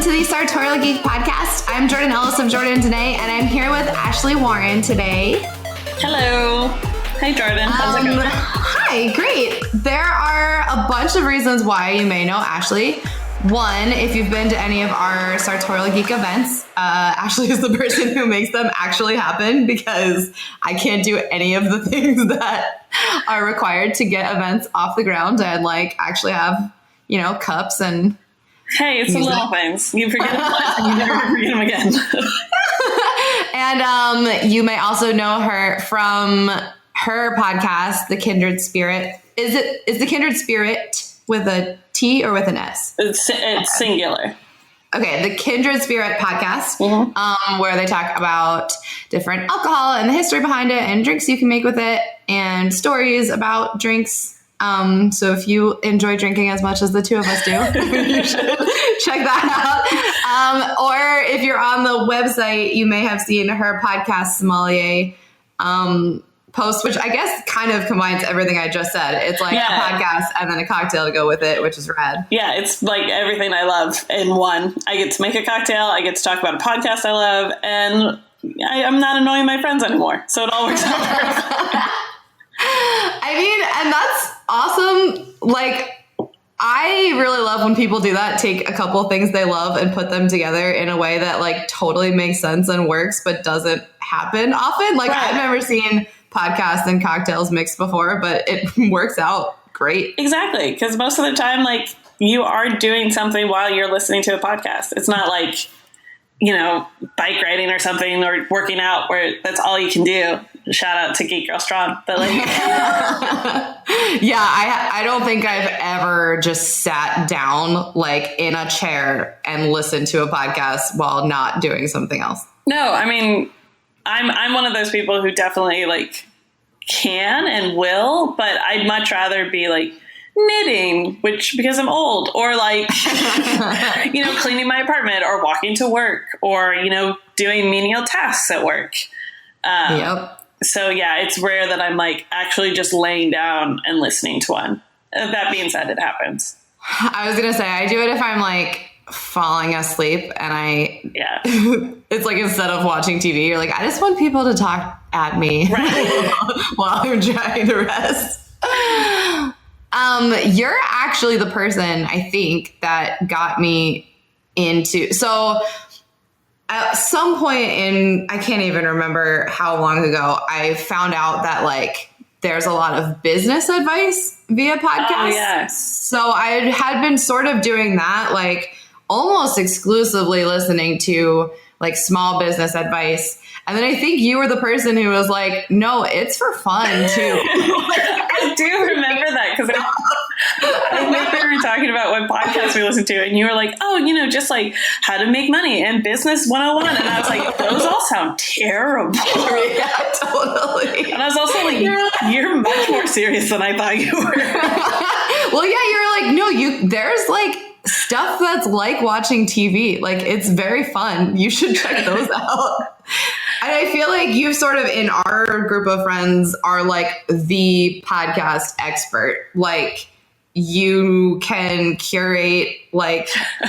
to the Sartorial Geek podcast. I'm Jordan Ellis of Jordandene, and I'm here with Ashley Warren today. Hello. Hi, Jordan. How's it going? Hi, great. There are a bunch of reasons why you may know Ashley. One, if you've been to any of our Sartorial Geek events, Ashley is the person who makes them actually happen because I can't do any of the things that are required to get events off the ground and actually have, cups and... Hey, it's the little things. You forget them once and you never forget them again. And you may also know her from her podcast, The Kindred Spirit. Is The Kindred Spirit with a T or with an S? It's singular. Okay, The Kindred Spirit podcast, where they talk about different alcohol and the history behind it and drinks you can make with it and stories about drinks. So if you enjoy drinking as much as the two of us do, you should check that out. Or if you're on the website, you may have seen her podcast sommelier post, which I guess kind of combines everything I just said. It's a podcast and then a cocktail to go with it, which is rad. Yeah, it's like everything I love in one. I get to make a cocktail, I get to talk about a podcast I love, and I'm not annoying my friends anymore. So it all works out perfectly. I mean, and that's awesome. I really love when people do that, take a couple things they love and put them together in a way that totally makes sense and works, but doesn't happen often. Right. I've never seen podcasts and cocktails mixed before, but it works out great. Exactly. Because most of the time, you are doing something while you're listening to a podcast. It's not bike riding or something or working out where that's all you can do. Shout out to Geek Girl Strong. But yeah, I don't think I've ever just sat down in a chair and listened to a podcast while not doing something else. No, I mean, I'm one of those people who definitely can and will, but I'd much rather be knitting, because I'm old, or cleaning my apartment or walking to work or, doing menial tasks at work. Yep. So yeah, it's rare that I'm actually just laying down and listening to one. That being said, it happens. I was going to say, I do it if I'm falling asleep and it's instead of watching TV, you're I just want people to talk at me while I'm trying to rest. You're actually the person I think that got me into, so at some point I can't even remember how long ago, I found out that there's a lot of business advice via podcasts. Oh, yeah. So I had been sort of doing that, almost exclusively listening to small business advice. And then I think you were the person who was no, it's for fun too. I do remember that because I think we were talking about what podcast we listened to, and you were oh, just how to make money and business 101. And I was those all sound terrible. Yeah, totally. And I was also you're much more serious than I thought you were. Well, yeah, you're no, there's stuff that's watching TV. It's very fun. You should check those out. And I feel you sort of in our group of friends are the podcast expert. You can curate what,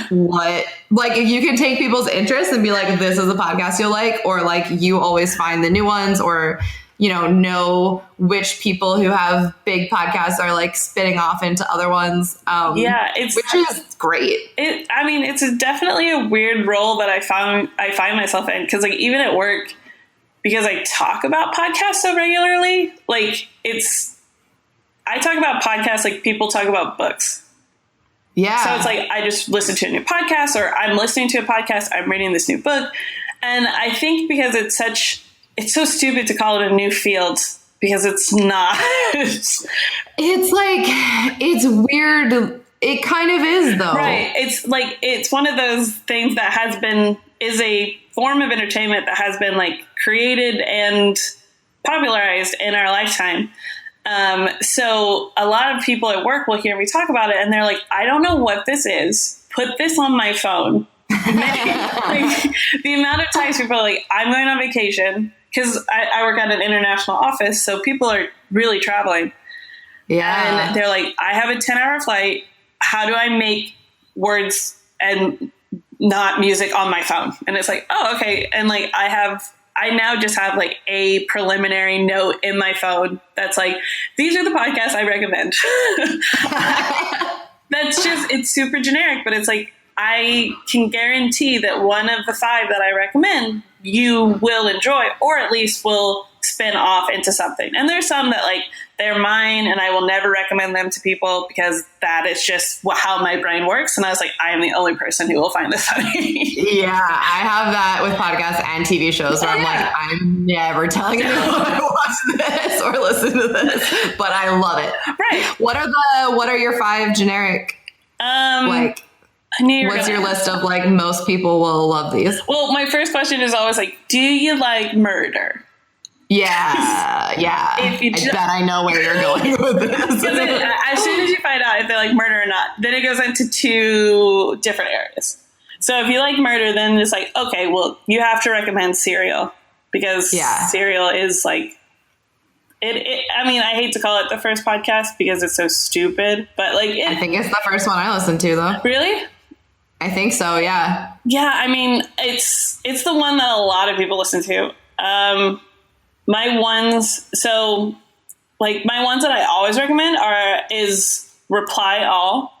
you can take people's interests and be this is a podcast you'll or you always find the new ones or, know which people who have big podcasts are spinning off into other ones. Which is great. It's definitely a weird role that I find myself in because even at work, because I talk about podcasts so regularly, I talk about podcasts people talk about books. Yeah. So it's I just listen to a new podcast or I'm listening to a podcast, I'm reading this new book. And I think because it's so stupid to call it a new field because it's not. It's weird. It kind of is though. Right. It's one of those things that is a form of entertainment that has been created and popularized in our lifetime. So a lot of people at work will hear me talk about it and they're I don't know what this is. Put this on my phone. The amount of times people are I'm going on vacation because I work at an international office. So people are really traveling. Yeah. And they're I have a 10-hour flight. How do I make words and not music on my phone. And it's like, oh, okay. And like, I now just have like a preliminary note in my phone that's like, these are the podcasts I recommend. That's just, it's super generic, but it's like, I can guarantee that one of the 5 that I recommend you will enjoy, or at least will spin off into something. And there's some that like, they're mine and I will never recommend them to people because that is just how my brain works. And I was like, I am the only person who will find this funny. Yeah, I have that with podcasts and TV shows where I'm like, I'm never telling anyone to watch this or listen to this, but I love it. Right. What are your 5 generic, like, what's your list of like, most people will love these? Well, my first question is always like, do you like murder? Yeah. I bet I know where you're going with this. As soon as you find out if they like murder or not, then it goes into 2 different areas. So if you like murder, then it's like, okay, well, you have to recommend Serial because Serial is like, I mean, I hate to call it the first podcast because it's so stupid, but like, I think it's the first one I listened to though. Really? I think so. Yeah. Yeah. I mean, it's the one that a lot of people listen to. My ones that I always recommend is Reply All,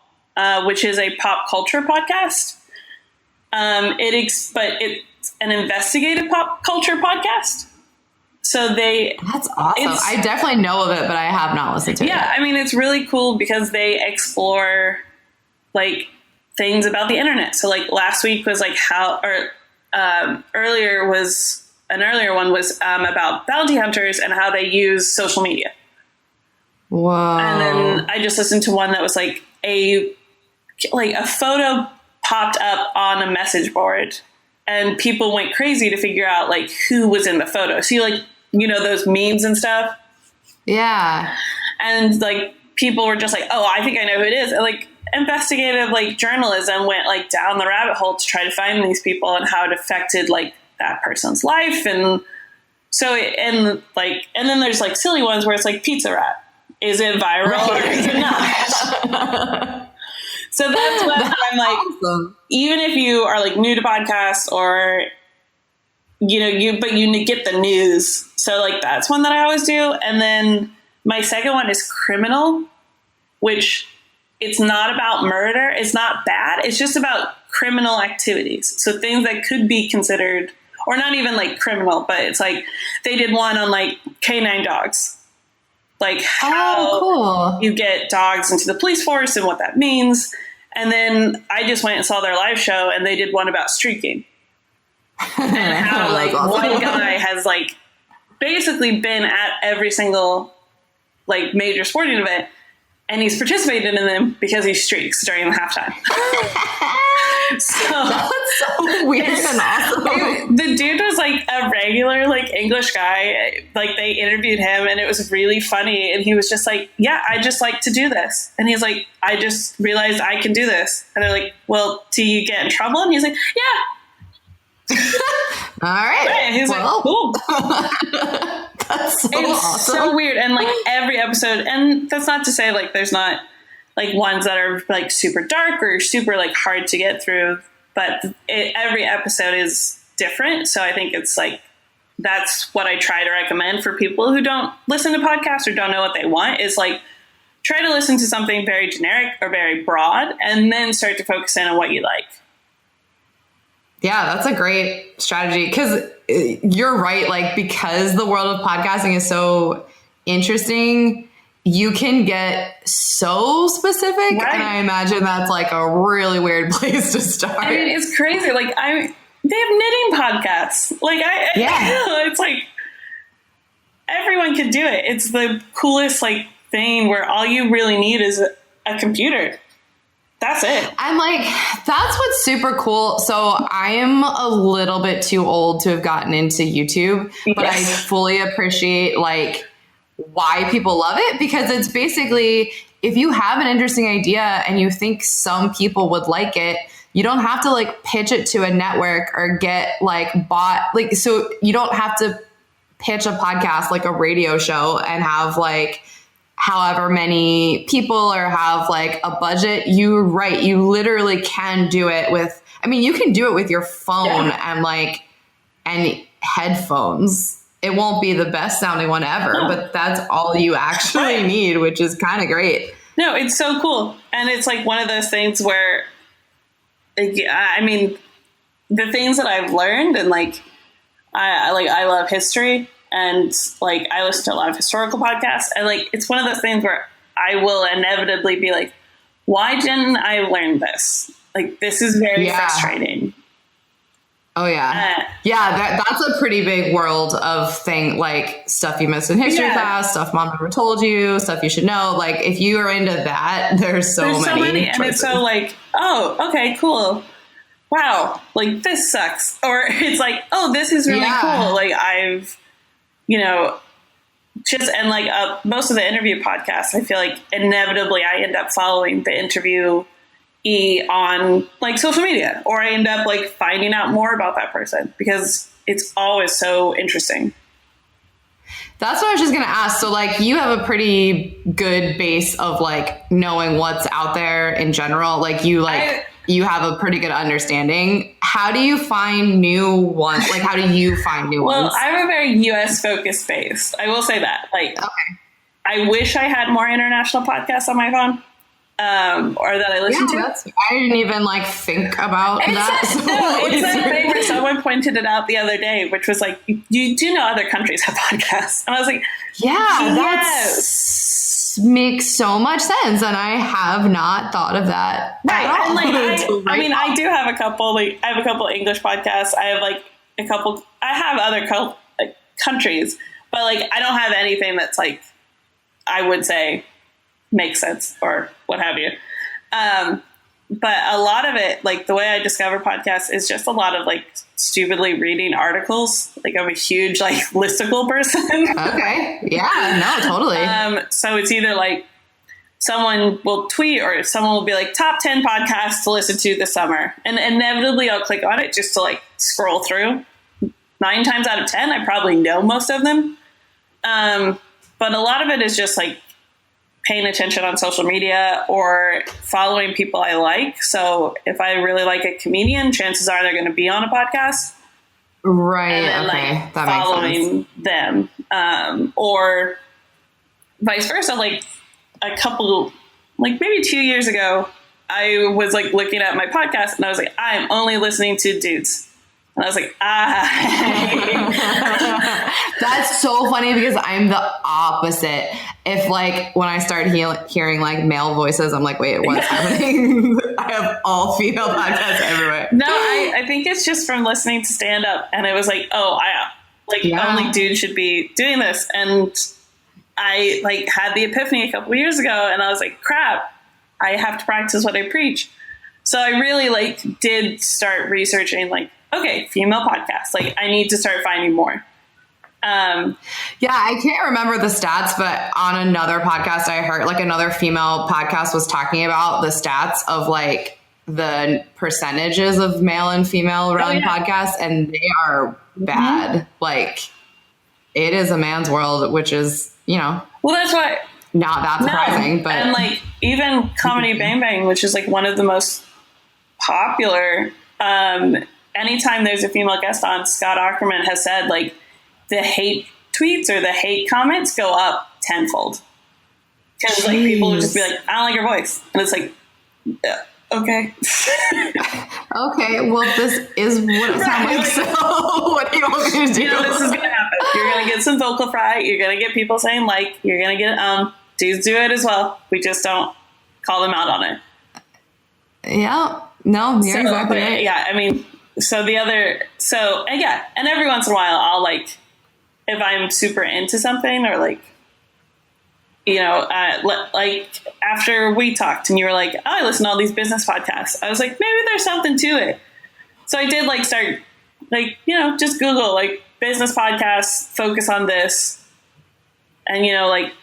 which is a pop culture podcast. But it's an investigative pop culture podcast. So that's awesome. I definitely know of it, but I have not listened to it. Yeah, I mean, it's really cool because they explore like things about the internet. So like last week was like an earlier one was about bounty hunters and how they use social media. Whoa. And then I just listened to one that was like a photo popped up on a message board and people went crazy to figure out like who was in the photo. So those memes and stuff. Yeah. And like people were just like, oh, I think I know who it is. And like investigative like journalism went like down the rabbit hole to try to find these people and how it affected like that person's life. And so, and then there's like silly ones where it's like pizza rat. Is it viral or is it not? So that's what I'm like, awesome. Even if you are like new to podcasts or, you get the news. So like, that's one that I always do. And then my second one is Criminal, which it's not about murder. It's not bad. It's just about criminal activities. So things that could be considered, or not even like criminal, but it's like they did one on like canine dogs, like how you get dogs into the police force and what that means. And then I just went and saw their live show and they did one about streaking and how like one guy has like basically been at every single like major sporting event and he's participated in them because he streaks during the halftime. So that's so weird and awesome. The dude was like a regular like English guy. Like they interviewed him and it was really funny. And he was just like, yeah, I just like to do this. And he's like, I just realized I can do this. And they're like, well, do you get in trouble? And he's like, yeah. All right. And he's like, cool. That's so it's awesome. So weird. And like every episode, and that's not to say like there's not like ones that are like super dark or super like hard to get through, but every episode is different. So I think it's like, that's what I try to recommend for people who don't listen to podcasts or don't know what they want, is like, try to listen to something very generic or very broad and then start to focus in on what you like. Yeah, that's a great strategy because you're right. Like, because the world of podcasting is so interesting, you can get so specific. Right. And I imagine that's like a really weird place to start. I mean, it's crazy. Like they have knitting podcasts. Like it's like everyone could do it. It's the coolest like thing where all you really need is a computer. That's it. I'm like, that's what's super cool. So I am a little bit too old to have gotten into YouTube, but I fully appreciate like why people love it, because it's basically, if you have an interesting idea and you think some people would like it, you don't have to like pitch it to a network or get like bought. Like, so you don't have to pitch a podcast like a radio show and have like however many people or have like a budget. You're right. You literally can do it with I mean, you can do it with your phone and headphones. It won't be the best sounding one ever, but that's all you actually need, which is kind of great. No, it's so cool. And it's like one of those things where, I mean, the things that I've learned, and like, I love history, and like I listen to a lot of historical podcasts, and like it's one of those things where I will inevitably be like, why didn't I learn this? Like, this is very frustrating. Oh yeah. That's a pretty big world of like stuff you missed in history class, stuff mom never told you, stuff you should know. Like if you are into that, there's so many and it's so like, oh, okay, cool. Wow. Like this sucks. Or it's like, oh, this is really cool. Like I've, just, and like most of the interview podcasts, I feel like inevitably I end up following the interview on like social media, or I end up like finding out more about that person because it's always so interesting. That's what I was just going to ask. So like you have a pretty good base of like knowing what's out there in general. Like you have a pretty good understanding. How do you find new ones? Like how do you find new ones? Well, I'm a very US focused base. I will say that. Like, I wish I had more international podcasts on my phone. Or that I listen to. I didn't even like think about that. It's that thing where someone pointed it out the other day, which was like, you do know other countries have podcasts. And I was like, that makes so much sense. And I have not thought of that. Right. And like, I mean, I do have a couple, like I have a couple English podcasts. I have like I have other countries, but like, I don't have anything that's like, I would say makes sense or what have you. But a lot of it, like the way I discover podcasts is just a lot of like stupidly reading articles. Like I'm a huge like listicle person. Okay. Yeah, no, totally. So it's either like someone will tweet or someone will be like top 10 podcasts to listen to this summer. And inevitably I'll click on it just to like scroll through. 9 times out of 10, I probably know most of them. But a lot of it is just like paying attention on social media or following people I like. So if I really like a comedian, chances are they're going to be on a podcast. Right. And then, okay. That following makes sense. them. Or vice versa. Like a couple, like maybe 2 years ago, I was like looking at my podcast and I was like, I'm only listening to dudes. And I was like, That's so funny because I'm the opposite. If like when I start hearing like male voices, I'm like, wait, what's happening? I have all female podcasts everywhere. No, I think it's just from listening to stand up. And it was like, only dudes should be doing this. And I like had the epiphany a couple of years ago and I was like, crap, I have to practice what I preach. So I really like did start researching like, okay, female podcasts. Like I need to start finding more. I can't remember the stats, but on another podcast I heard like another female podcast was talking about the stats of like the percentages of male and female run podcasts, and they are bad. Like it is a man's world, which is, well, that's why not that surprising, but and like even Comedy Bang Bang, which is like one of the most popular, anytime there's a female guest on, Scott Aukerman has said like the hate tweets or the hate comments go up tenfold. Because like people would just be like, I don't like your voice. And it's like, okay. Okay, well this is what it sounds like. So what do you want me to do? This is going to happen. You're going to get some vocal fry. You're going to get people saying like, you're going to get, dudes do it as well. We just don't call them out on it. Yeah. No, you're exactly right. Yeah, I mean, and every once in a while I'll like, if I'm super into something or like, like after we talked and you were like, oh, I listen to all these business podcasts. I was like, maybe there's something to it. So I did like start like, just Google like business podcasts, focus on this. And, like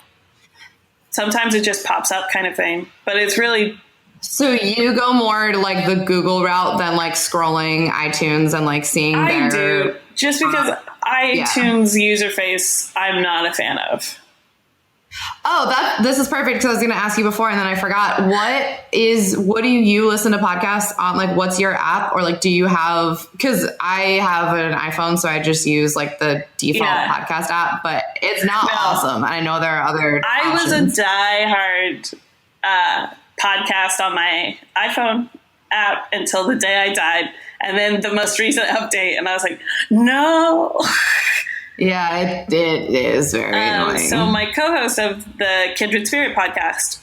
sometimes it just pops up kind of thing, but it's really. So you go more to like the Google route than like scrolling iTunes and like seeing I do. Just because iTunes user face, I'm not a fan of. Oh, this is perfect because I was going to ask you before and then I forgot. What do you listen to podcasts on? Like, what's your app? Or like, do you have, because I have an iPhone, so I just use like the default podcast app, but it's not awesome. I know there are other options. Was a diehard podcast on my iPhone app until the day I died. And then the most recent update, and I was like, no. Yeah, it is very annoying. So my co-host of the Kindred Spirit podcast,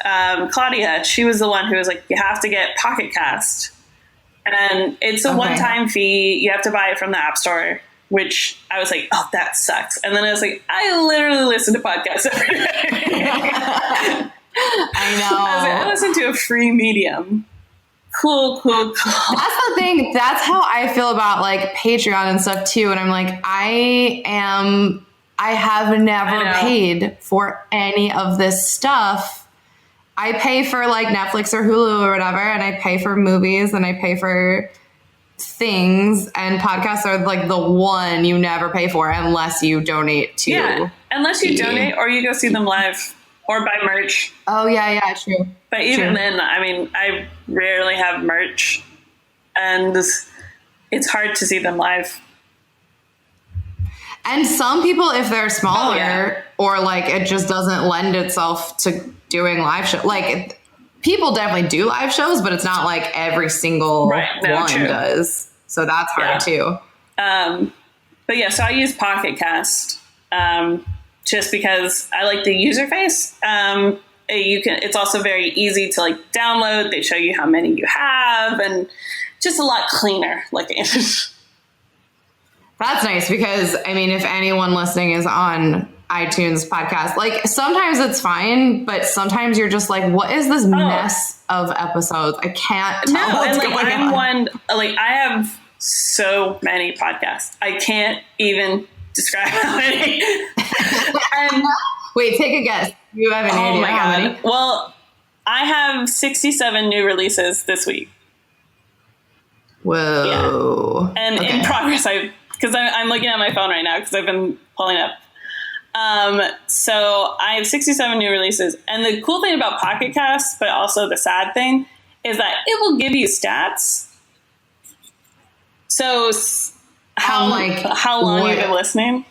Claudia, she was the one who was like, you have to get Pocket Cast. And it's a one-time fee. You have to buy it from the App Store, which I was like, oh, that sucks. And then I was like, I literally listen to podcasts every day. I know. I was like, I listen to a free medium. Cool. That's the thing. That's how I feel about like Patreon and stuff too. And I'm like, I have never paid for any of this stuff. I pay for like Netflix or Hulu or whatever, and I pay for movies and I pay for things, and podcasts are like the one you never pay for unless you donate to. Yeah, unless you donate or you go see them live or buy merch. Oh yeah, true. But even then, I mean, I rarely have merch, and it's hard to see them live. And some people, if they're smaller or like it just doesn't lend itself to doing live shows, like people definitely do live shows, but it's not like every single one does. So that's hard too. But yeah, so I use Pocket Cast just because I like the user face. It's also very easy to like download. They show you how many you have, and just a lot cleaner looking. That's nice because, I mean, if anyone listening is on iTunes podcast, like sometimes it's fine, but sometimes you're just like, what is this mess of episodes? I can't tell what's going on. I have so many podcasts. I can't even describe how many. Wait, take a guess. You have any idea how many? Well, I have 67 new releases this week. Whoa. Yeah. And in progress, because I'm looking at my phone right now because I've been pulling up. So I have 67 new releases. And the cool thing about Pocket Cast, but also the sad thing, is that it will give you stats. So how long you've been listening?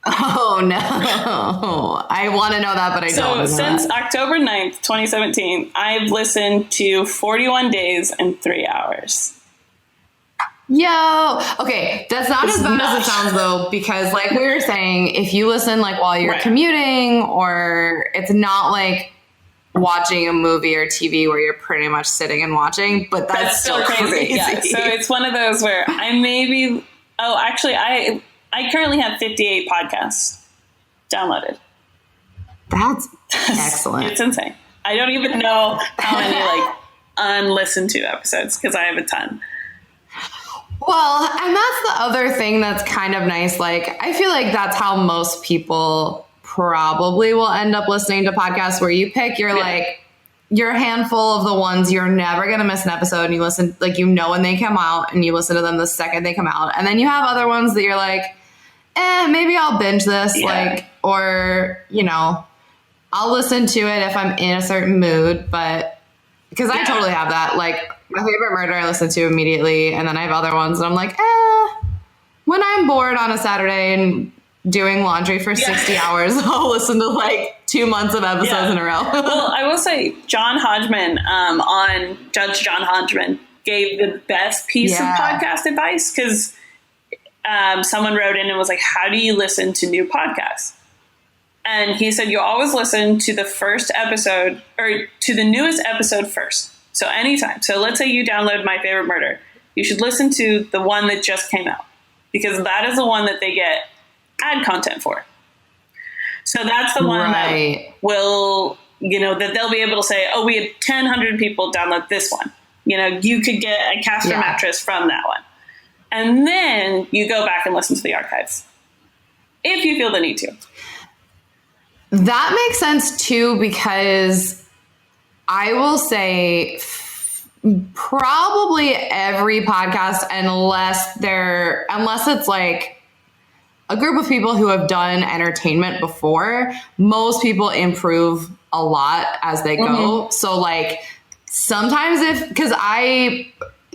Oh, no. I want to know that, but I don't. So since October 9th, 2017, I've listened to 41 days and 3 hours. Yo, okay, that's not as bad as it sounds though, because like we were saying, if you listen like while you're commuting, or it's not like watching a movie or TV where you're pretty much sitting and watching, but that's still crazy. Yeah. So it's one of those where I currently have 58 podcasts downloaded. That's excellent. It's insane. I don't even know how many like unlistened to episodes because I have a ton. Well, and that's the other thing that's kind of nice. Like, I feel like that's how most people probably will end up listening to podcasts, where you pick your handful of the ones you're never going to miss an episode, and you listen, like, you know, when they come out and you listen to them the second they come out. And then you have other ones that you're like, maybe I'll binge this, or, you know, I'll listen to it if I'm in a certain mood, but because I totally have that. Like, my favorite murder I listen to immediately, and then I have other ones and I'm like, when I'm bored on a Saturday and doing laundry for 60 hours, I'll listen to like 2 months of episodes in a row. Well, I will say John Hodgman on Judge John Hodgman gave the best piece of podcast advice, because someone wrote in and was like, how do you listen to new podcasts? And he said, you always listen to the first episode, or to the newest episode first. So anytime. So let's say you download My Favorite Murder. You should listen to the one that just came out, because that is the one that they get ad content for. So that's the one that will, you know, that they'll be able to say, oh, we had 1,000 people download this one. You know, you could get a Casper mattress from that one. And then you go back and listen to the archives, if you feel the need to. That makes sense too, because I will say probably every podcast, unless it's like a group of people who have done entertainment before, most people improve a lot as they go. So like sometimes because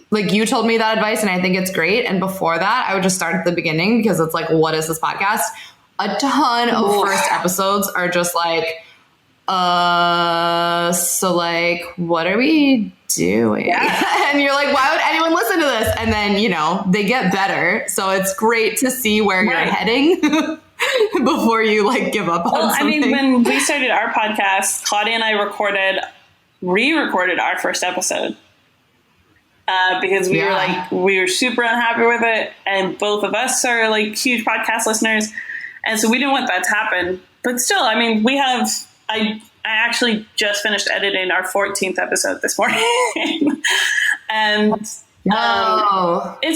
like you told me that advice and I think it's great. And before that, I would just start at the beginning because it's like, what is this podcast? A ton of first episodes are just like, so like, what are we doing? Yeah. And you're like, why would anyone listen to this? And then, you know, they get better. So it's great to see where you're heading before you like give up on something. I mean, when we started our podcast, Claudia and I re-recorded our first episode. Because we were super unhappy with it. And both of us are like huge podcast listeners. And so we didn't want that to happen. But still, I mean, I actually just finished editing our 14th episode this morning. And it's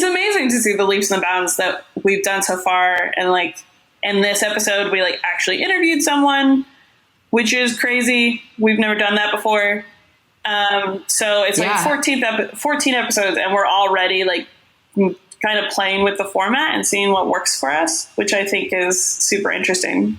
amazing to see the leaps and bounds that we've done so far. And like in this episode, we like actually interviewed someone, which is crazy. We've never done that before. So it's like 14 episodes and we're already like kind of playing with the format and seeing what works for us, which I think is super interesting.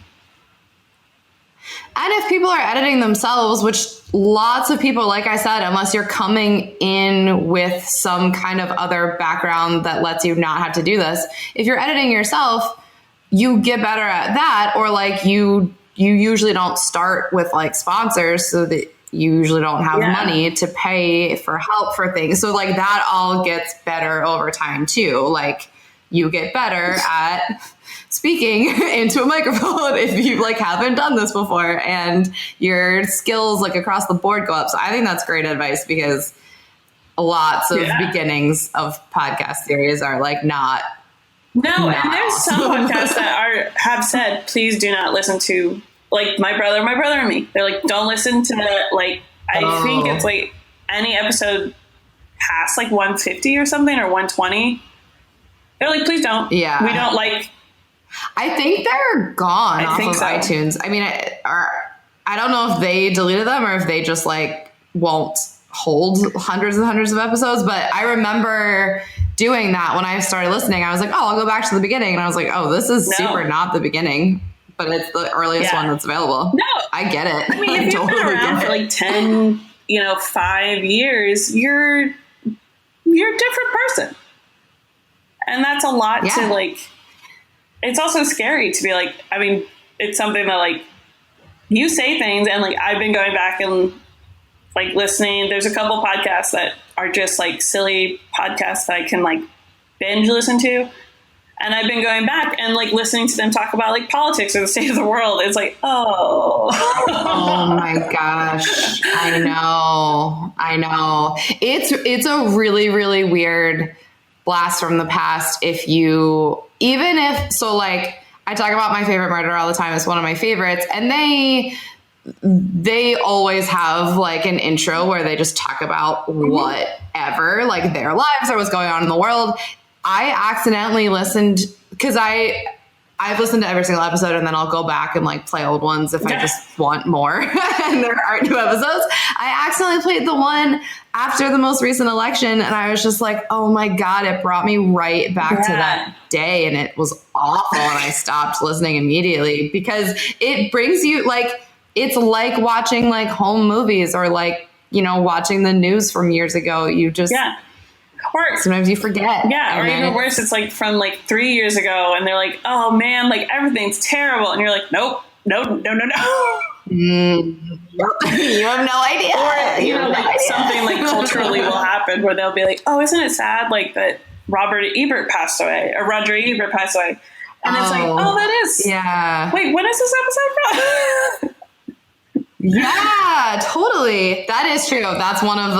And if people are editing themselves, which lots of people, like I said, unless you're coming in with some kind of other background that lets you not have to do this, if you're editing yourself, you get better at that. Or like you usually don't start with like sponsors so that you usually don't have money to pay for help for things. So like that all gets better over time too. Like you get better at speaking into a microphone if you like haven't done this before, and your skills like across the board go up. So I think that's great advice because lots of beginnings of podcast series are like not. And there's some podcasts that have said, please do not listen to like my brother and me. They're like, don't listen to like, I think it's like any episode past like 150 or something or 120. They're like, please don't. Yeah. We don't like. I think they're gone off of iTunes. I mean, I don't know if they deleted them or if they just like won't hold hundreds and hundreds of episodes. But I remember doing that when I started listening. I was like, oh, I'll go back to the beginning. And I was like, oh, this is super not the beginning. But it's the earliest one that's available. No, I get it. I mean, if you've been around for like 10, 5 years, you're a different person. And that's a lot to like, it's also scary to be like, I mean, it's something that like you say things and like, I've been going back and like listening. There's a couple podcasts that are just like silly podcasts that I can like binge listen to. And I've been going back and like listening to them talk about like politics or the state of the world. It's like, oh my gosh. I know. It's a really, really weird blast from the past. So like I talk about My Favorite Murder all the time. It's one of my favorites. And they always have like an intro where they just talk about whatever, like their lives or what's going on in the world. I accidentally listened because I've listened to every single episode and then I'll go back and like play old ones if I just want more and there aren't new episodes. I accidentally played the one after the most recent election and I was just like, oh my God, it brought me right back to that day and it was awful and I stopped listening immediately because it brings you like, it's like watching like home movies or like, watching the news from years ago. You just... Or sometimes you forget. Yeah, or even worse, it's like from like 3 years ago and they're like, oh man, like everything's terrible. And you're like, nope. You have no idea. Or something like culturally will happen where they'll be like, oh, isn't it sad like that Roger Ebert passed away? And it's like, oh, that is. Yeah. Wait, when is this episode from? Yeah, totally. That is true. That's one of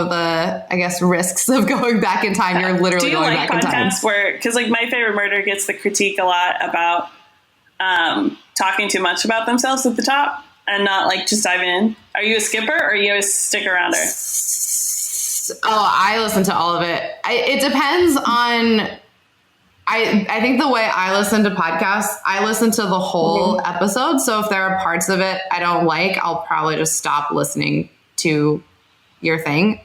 the, I guess, risks of going back in time. You're literally going back in time. Do you like podcasts where, because like My Favorite Murder gets the critique a lot about talking too much about themselves at the top and not like just diving in? Are you a skipper or are you a stick-arounder? I listen to all of it. It depends on... I think the way I listen to podcasts, I listen to the whole episode. So if there are parts of it I don't like, I'll probably just stop listening to your thing.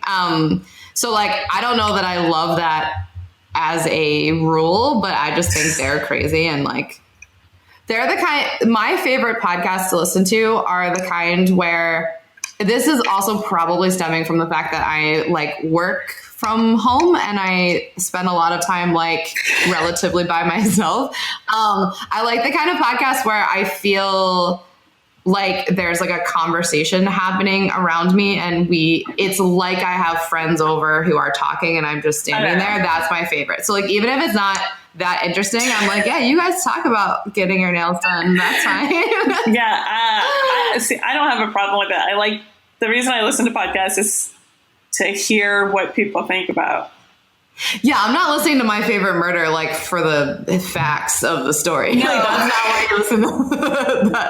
So like, I don't know that I love that as a rule, but I just think they're crazy. And like, they're the kind, my favorite podcasts to listen to are the kind where, this is also probably stemming from the fact that I like work from home and I spend a lot of time like relatively by myself. I like the kind of podcast where I feel like there's like a conversation happening around me and it's like I have friends over who are talking and I'm just standing there. That's my favorite. So like, even if it's not that interesting, I'm like, yeah, you guys talk about getting your nails done. That's fine. Yeah. I don't have a problem with that. I like, the reason I listen to podcasts is to hear what people think about. Yeah, I'm not listening to My Favorite Murder like for the facts of the story. No, like, that's not why you listen to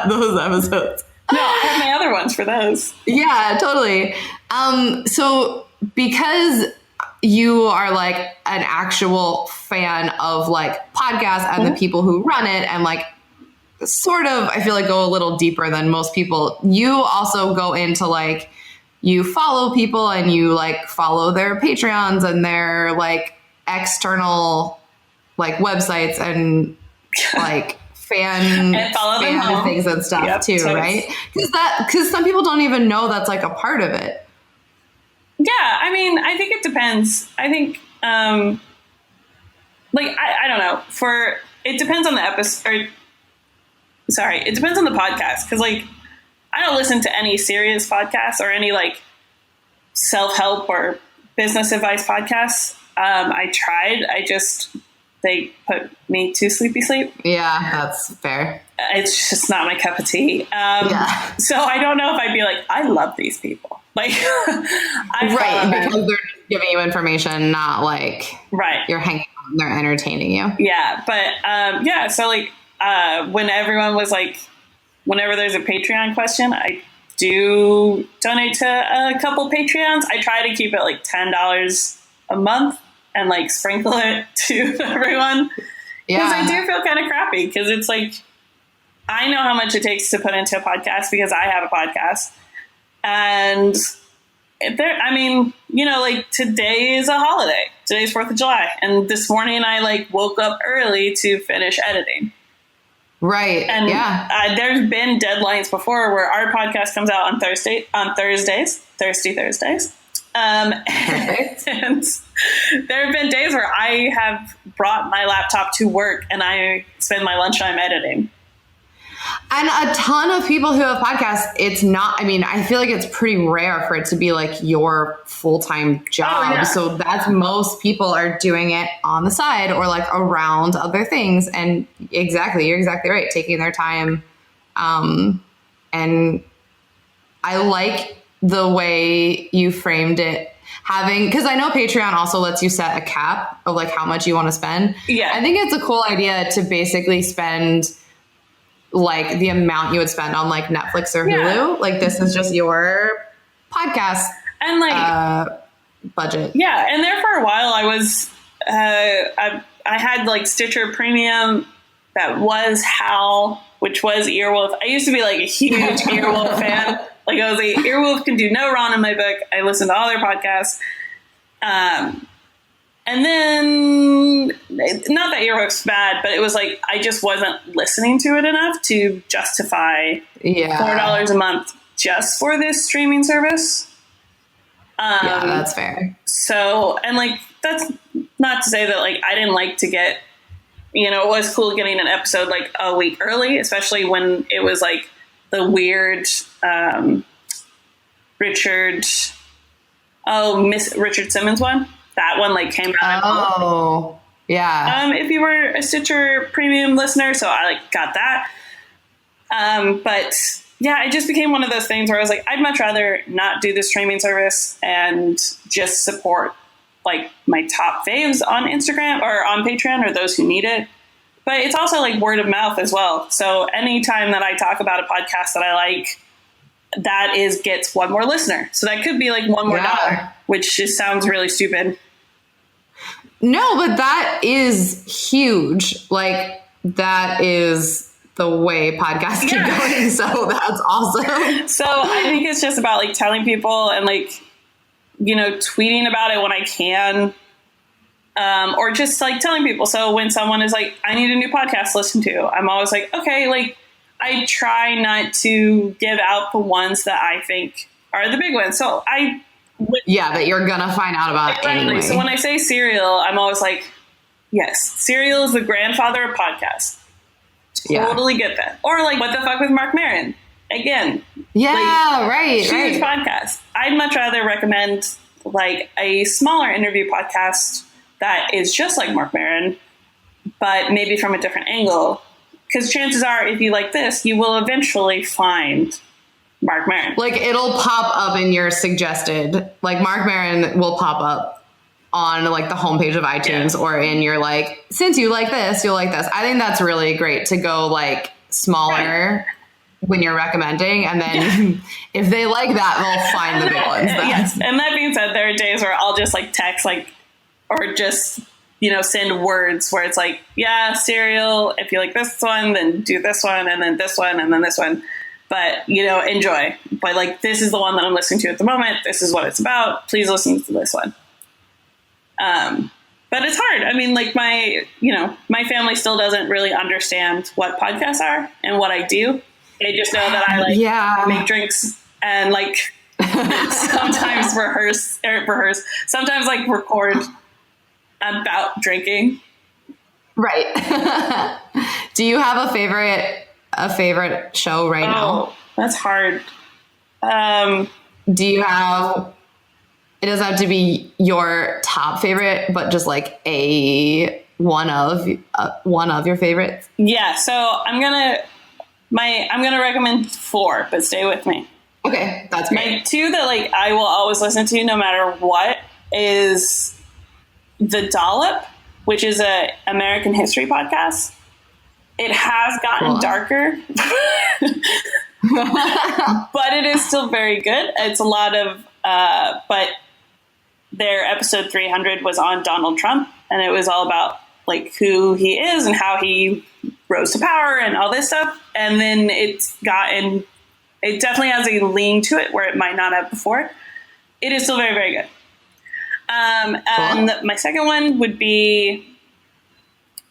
those episodes. No, I have my other ones for those. Yeah, totally. So because you are like an actual fan of like podcasts and the people who run it and like sort of, I feel like go a little deeper than most people, you also go into like, you follow people and you like follow their Patreons and their like external like websites and like fan things and stuff too, right? Because some people don't even know that's like a part of it. Yeah, I mean, I think it depends. I think, like, I don't know. It depends on the episode. It depends on the podcast. Because, like, I don't listen to any serious podcasts or any, like, self-help or business advice podcasts. I tried. They put me to sleepy sleep. Yeah, that's fair. It's just not my cup of tea. So I don't know if I'd be like, I love these people. Like, because they're just giving you information, not like you're hanging out and they're entertaining you. Yeah, but so like when everyone was like, whenever there's a Patreon question, I do donate to a couple Patreons. I try to keep it like $10 a month and like sprinkle it to everyone. Because I do feel kind of crappy because it's like, I know how much it takes to put into a podcast because I have a podcast. And I mean, you know, like today is a holiday. Today's 4th of July. And this morning I like woke up early to finish editing. Right. And there's been deadlines before where our podcast comes out on Thursdays, Thirsty Thursdays. And there have been days where I have brought my laptop to work and I spend my lunchtime editing. And a ton of people who have podcasts, it's not, I mean, I feel like it's pretty rare for it to be like your full-time job. Oh, yeah. So that's, most people are doing it on the side or like around other things. And you're exactly right. Taking their time. And I like the way you framed it, because I know Patreon also lets you set a cap of like how much you want to spend. Yeah. I think it's a cool idea to basically spend like the amount you would spend on like Netflix or Hulu. Yeah. Like this is just your podcast and like budget. Yeah. And there for a while I was, I had like Stitcher Premium that was Howl, which was Earwolf. I used to be like a huge Earwolf fan. Like I was like, Earwolf can do no wrong in my book. I listened to all their podcasts. And then, not that Earwolf's bad, but it was like, I just wasn't listening to it enough to justify $4 a month just for this streaming service. Yeah, that's fair. So, and like, that's not to say that like, I didn't like to get, you know, it was cool getting an episode like a week early, especially when it was like the weird, Richard Simmons one. That one like came out. Oh, yeah. If you were a Stitcher Premium listener, so I like got that. But yeah, it just became one of those things where I was like, I'd much rather not do the streaming service and just support like my top faves on Instagram or on Patreon or those who need it. But it's also like word of mouth as well. So anytime that I talk about a podcast that I like, that gets one more listener. So that could be like one more dollar, which just sounds really stupid. No, but that is huge. Like that is the way podcasts keep going. So that's awesome. So I think it's just about like telling people and like, you know, tweeting about it when I can. or just like telling people. So when someone is like, I need a new podcast to listen to, I'm always like, okay, like I try not to give out the ones that I think are the big ones. So that you're gonna find out about exactly. anyway. So when I say Serial, I'm always like, yes, Serial is the grandfather of podcasts. Totally get that. Or like, What the Fuck with Mark Maron? Again. Yeah, like, right. Huge podcast. I'd much rather recommend like a smaller interview podcast that is just like Mark Maron, but maybe from a different angle. Because chances are, if you like this, you will eventually find Mark Maron. Like, it'll pop up in your suggested, like Mark Maron will pop up on like the homepage of iTunes or in your like, since you like this, you'll like this. I think that's really great to go like smaller when you're recommending. And then if they like that, they'll find the big ones. Then. Yes. And that being said, there are days where I'll just like text like, or just, send words where it's like, yeah, Serial, if you like this one, then do this one, and then this one, and then this one. But, enjoy. But like, this is the one that I'm listening to at the moment. This is what it's about. Please listen to this one. But it's hard. I mean, like my family still doesn't really understand what podcasts are and what I do. They just know that I make drinks and like sometimes rehearse, sometimes like record about drinking. Right. Do you have a favorite show right now? Oh, that's hard. Do you have, it doesn't have to be your top favorite, but just like one of your favorites? Yeah. So I'm going to recommend 4, but stay with me. Okay. That's great. My 2 that like I will always listen to no matter what is The Dollop, which is a American history podcast. It has gotten darker, but it is still very good. It's a lot of, but their episode 300 was on Donald Trump, and it was all about like who he is and how he rose to power and all this stuff. And then it definitely has a lean to it where it might not have before. It is still very, very good. And my second one would be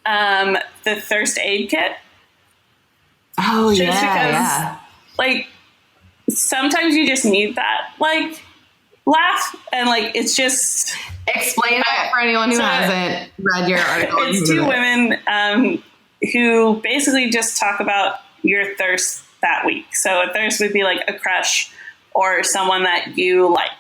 the Thirst Aid Kit. Oh, just because, like, sometimes you just need that, like, laugh. And, like, it's just... Explain it for anyone who hasn't read your article. It's 2 women who basically just talk about your thirst that week. So a thirst would be, like, a crush or someone that you like.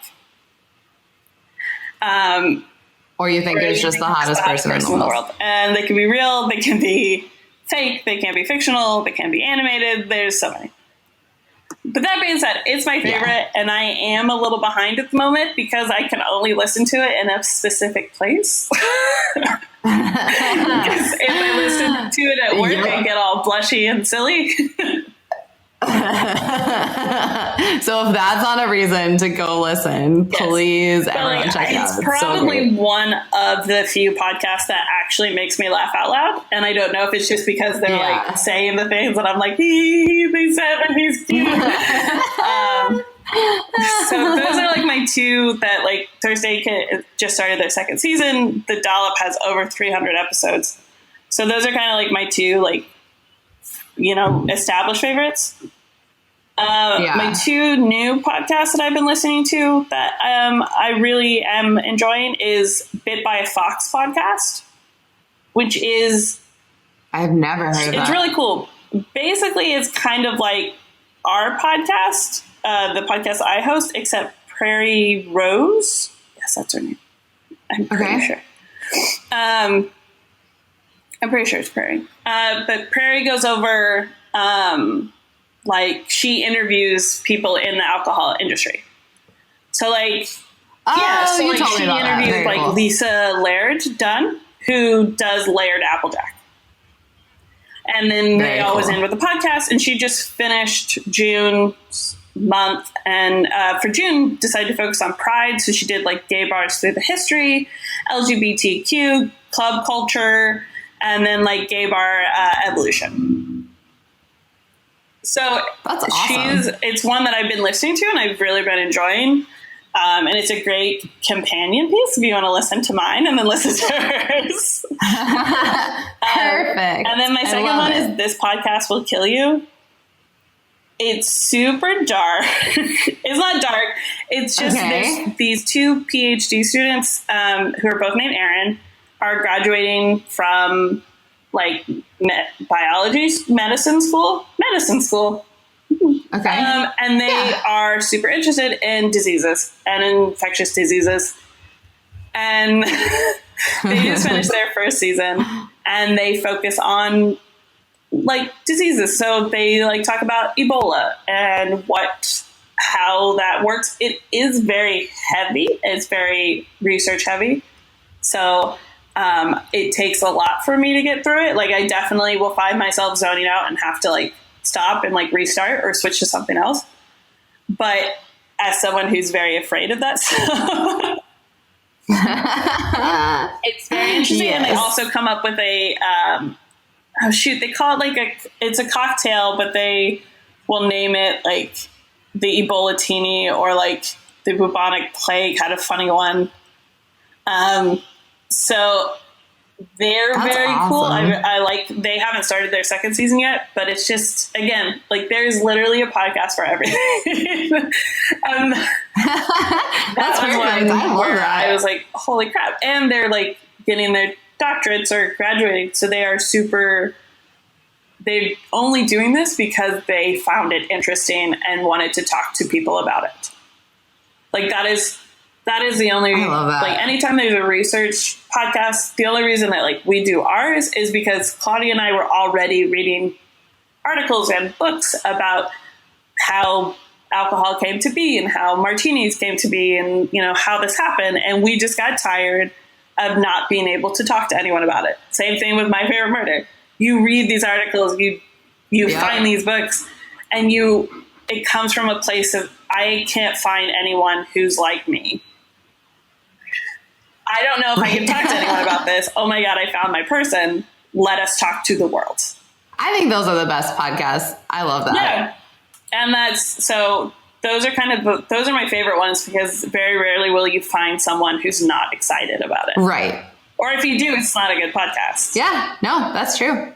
Or you think is just the hottest person in the world. And they can be real, they can be fake, they can be fictional, they can be animated. There's so many. But that being said, it's my favorite, and I am a little behind at the moment because I can only listen to it in a specific place. Because if I listen to it at work, I get all blushy and silly. So if that's not a reason to go listen, please everyone check it out. It's probably one of the few podcasts that actually makes me laugh out loud. And I don't know if it's just because they're like saying the things that I'm like, they said and he's cute. So those are like my 2 that like Thursday Kit just started their 2nd season. The Dollop has over 300 episodes. So those are kind of like my 2 like, established favorites. My 2 new podcasts that I've been listening to that I really am enjoying is Bit by a Fox podcast, which is... I've never heard of that. It's really cool. Basically, it's kind of like our podcast, the podcast I host, except Prairie Rose. Yes, that's her name. I'm pretty sure. I'm pretty sure it's Prairie. But Prairie goes over... like she interviews people in the alcohol industry. So like, she interviews like cool. Lisa Laird Dunn, who does Laird Applejack. And then they always end with a podcast, and she just finished June's month. And for June, decided to focus on Pride. So she did like gay bars through the history, LGBTQ, club culture, and then like gay bar evolution. So that's awesome. it's one that I've been listening to and I've really been enjoying. And it's a great companion piece if you want to listen to mine and then listen to hers. Perfect. And then my second one is This Podcast Will Kill You. It's super dark. It's not dark. It's just there's these two PhD students who are both named Aaron are graduating from like biology, medicine school. Okay. And they are super interested in diseases and infectious diseases. And they just finished their first season and they focus on like diseases. So they like talk about Ebola and how that works. It is very heavy. It's very research heavy. So it takes a lot for me to get through it. Like I definitely will find myself zoning out and have to like stop and like restart or switch to something else. But as someone who's very afraid of that stuff, it's very interesting. Yes. And they also come up with a, they call it it's a cocktail, but they will name it like the Ebola-tini or like the bubonic plague, had a funny one. So they're That's very awesome. cool. I like, they haven't started their second season yet, but it's just, again, like there's literally a podcast for everything. That's perfect. I love that. I was like, holy crap. And they're like getting their doctorates or graduating. So they're only doing this because they found it interesting and wanted to talk to people about it. Like that is the only, like anytime there's a research podcast, the only reason that like we do ours is because Claudia and I were already reading articles and books about how alcohol came to be and how martinis came to be and, you know, how this happened. And we just got tired of not being able to talk to anyone about it. Same thing with My Favorite Murder. You read these articles, you find these books, and it comes from a place of, I can't find anyone who's like me. I don't know if I can talk to anyone about this. Oh my God, I found my person. Let us talk to the world. I think those are the best podcasts. I love that. Yeah. And those are my favorite ones because very rarely will you find someone who's not excited about it. Right. Or if you do, it's not a good podcast. Yeah, no, that's true.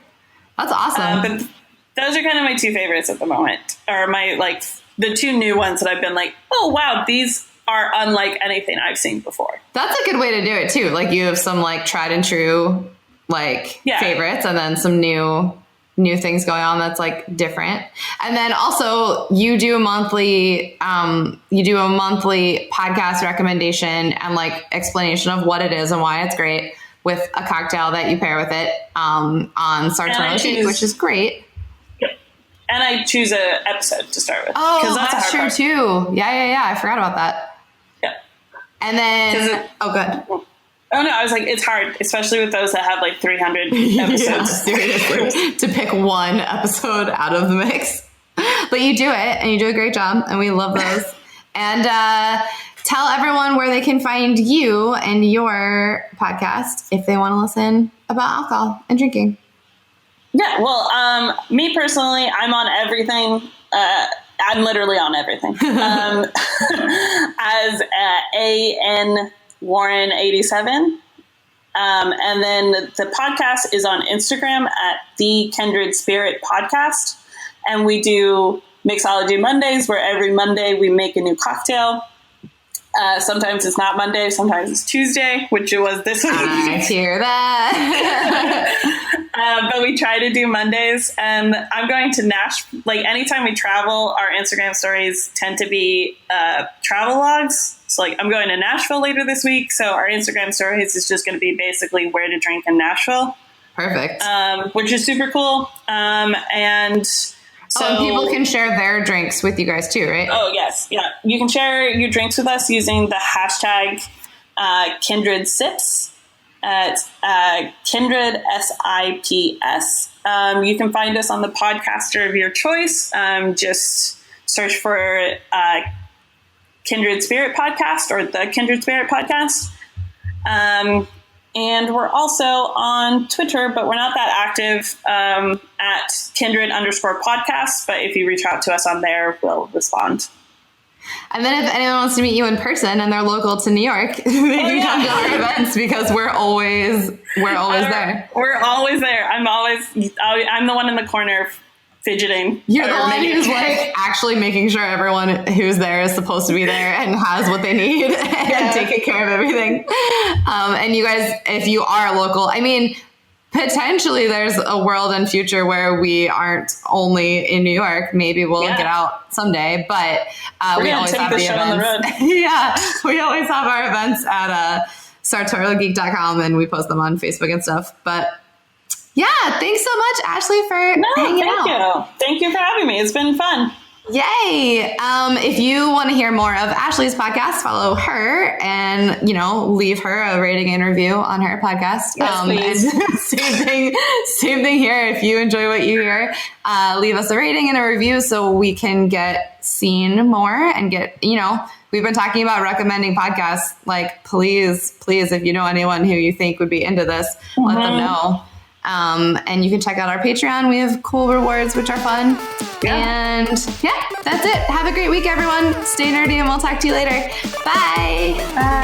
That's awesome. But those are kind of my two favorites at the moment, or my, like, the two new ones that I've been like, oh, wow, these are unlike anything I've seen before. That's a good way to do it too. Like you have some like tried and true, like favorites and then some new things going on that's like different. And then also you do a monthly podcast recommendation and like explanation of what it is and why it's great with a cocktail that you pair with it on Sartorial Geek, which is great. And I choose an episode to start with. Oh, that's true too. Yeah. I forgot about that. Yeah. And then, good. Oh no, I was like, it's hard, especially with those that have like 300 episodes. Yeah, seriously, to pick one episode out of the mix. But you do it, and you do a great job, and we love those. And tell everyone where they can find you and your podcast if they want to listen about alcohol and drinking. Yeah, well, me personally, I'm on everything. I'm literally on everything. As A.N. Warren 87. And then the podcast is on Instagram at The Kindred Spirit Podcast. And we do Mixology Mondays, where every Monday we make a new cocktail. Sometimes it's not Monday, sometimes it's Tuesday, which it was this week. I hear that. But we try to do Mondays. And I'm going to Nashville. Like anytime we travel, our Instagram stories tend to be travel logs. So like I'm going to Nashville later this week. So our Instagram stories is just going to be basically where to drink in Nashville. Perfect. Which is super cool. And so and people can share their drinks with you guys too, right? Oh, yes. Yeah. You can share your drinks with us using the hashtag Kindred Sips at Kindred SIPS. You can find us on the podcaster of your choice. Just search for Kindred Spirit Podcast or the Kindred Spirit Podcast. And we're also on Twitter, but we're not that active at Kindred_podcast. But if you reach out to us on there, we'll respond. And then if anyone wants to meet you in person and they're local to New York, they can come to our events because we're always there. We're always there. I'm the one in the corner fidgeting. You're the one who's like actually making sure everyone who's there is supposed to be there and has what they need and taking care of everything. And you guys, if you are local, I mean, potentially there's a world and future where we aren't only in New York. Maybe we'll get out someday, but we always have the events. We always have our events at sartorialgeek.com and we post them on Facebook and stuff. But yeah, thanks so much, Ashley, for hanging out. Thank you for having me. It's been fun. Yay. If you want to hear more of Ashley's podcast, follow her and, leave her a rating and review on her podcast. Yes, please. Same thing here. If you enjoy what you hear, leave us a rating and a review so we can get seen more and get, we've been talking about recommending podcasts. Like, please, if you know anyone who you think would be into this, let them know. And you can check out our Patreon. We have cool rewards, which are fun. Yeah. And that's it. Have a great week, everyone. Stay nerdy and we'll talk to you later. Bye. Bye.